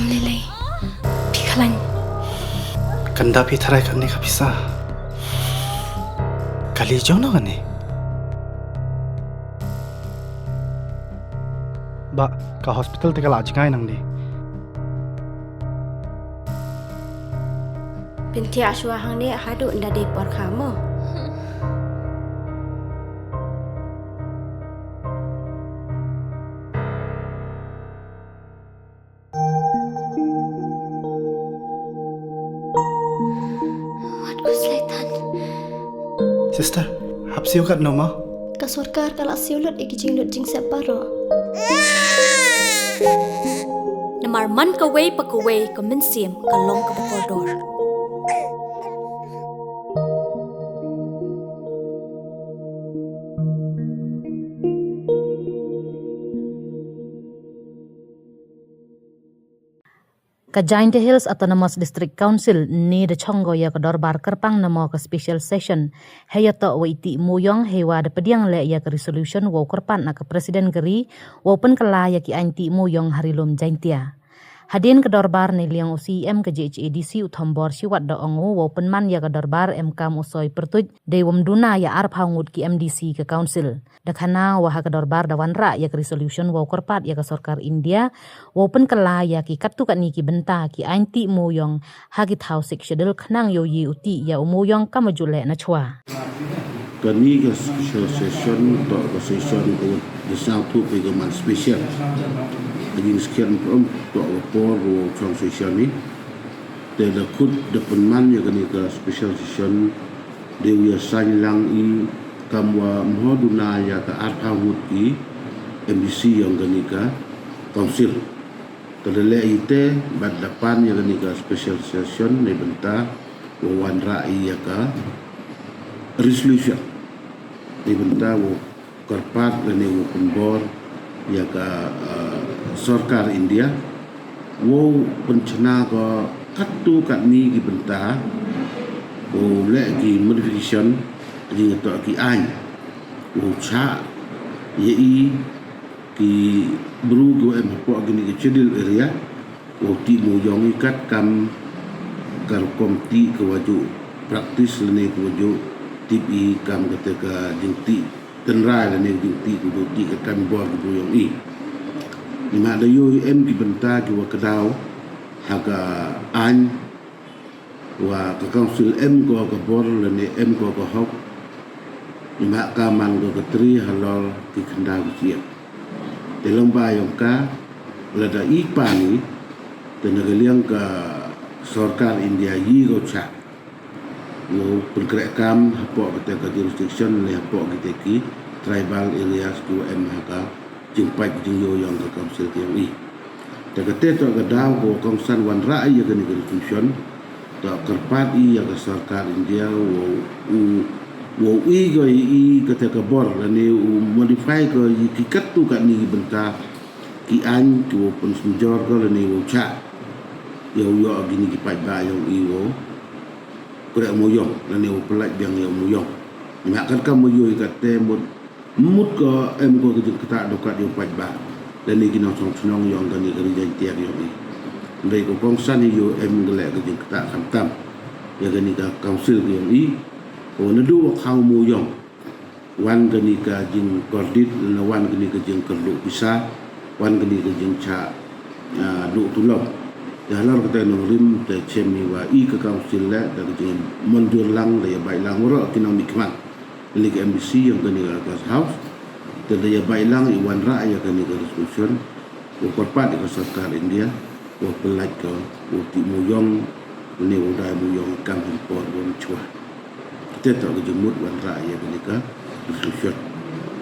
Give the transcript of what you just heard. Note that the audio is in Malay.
Lele, Pikalan. Kanda pitharai karne ka pisa. Kali jauh na kane. Ba, ka hospital te kala ajngai nang ni. Binti aswa hang ni hadu nda de por kamu. Sister, hapsiu kat noma. Ka sarkar kala siulut ikijing lut jing separo. Namar man ka way pa ka way ka minsim ka long ka bakordor. Ka Giant Hills Autonomous District Council ni de chongo ya ka dorbar kerpang namo ka special session heya to wa iti muyong hewa de pediang le ya ka resolution wo kerpan na ka presiden geri wo pen kala ya ki anti muyong harilum jaintia. Hadin ke dorbar ni liang UCM ke JHADC uthambor siwat da ongu wo pen man ya ka dorbar MK musoi pertuj de wamduna ya arp hangut ki MDC ke council. Dakhana wa ha ka dorbar da wanra ya ka resolution wo kerpat ya ka sarkar India wo pen kala ya ki katu kat ni ki benta ki anti muyong ha ki thau sik shedul khnang yo yi uti ya umuyong ka majule na chwa. Kami ke special session untuk session the South to Pegaman special. Jadi sekian untuk lapor trong session ni. Dia kut depan man ya kini ke special session dia sign lang i kamwa mhoduna ya ke arhawut i MDC yang kini ke council. Kedele ite bad depan ya kini ke special session ni benta wawan rai ya ke resolution di benda wo kerpat dan wo pembor ya ka sarkar India wo pencena ko katu kat ni di benda wo lagi modification di to ki an wo cha ye ki bru go em po gini ke chedil area wo ti mo yong ikat kam kar komti ke waju praktis lene ke waju tipi kam ketika jengti tenrai dan yang jengti kudu ti kan bor kudu yang i ni ma da yo em ki benta ki wa kedau haga an wa ka council em ko ka bor dan em ko ka hok ni ma ka man ko tri halal ki kendau sia dalam ba yang ka lada i pani tenaga liang ka sarkar India yi go cha wo pergerakan hapok ketika jurisdiction le hapok kiteki tribal areas ku MHK jimpai jinyo yang ke council KMI. Tegate to gadau ko kongsan wan rai ya kini jurisdiction to kerpat i ya ke sarkar India wo i go i ketika bor lani modify ko i kikat tu kat ni benta ki an tu pun sujor ko lani wo cha yo gini ki pai ba yo i wo kurang muyong dan yang pelaj yang muyong makkan kamu yoi kata mut ko em ko kita dokat yang pajba dan ini kena senong yang kani kerja tiar yang ini dari ko kongsan yo em gelak ke kita kamtam ya kani ka council yang ini oh nedu kau muyong wan kani ka jing kordit wan kani ka jing kerlu bisa wan kani ka jing cha du tulong dalam kita nongrim te chemi wa i ke council la dari jeng mundur lang le bai lang ro kinong mikman li ke MBC yang kini ke house te le bai lang i wan ra ya kini ke resolution wo korpat ke sarkar India wo pelaj ke wo ti muyong ni wo dai muyong kam import wo chua kita tak ke jemut wan ra ya kini ke resolution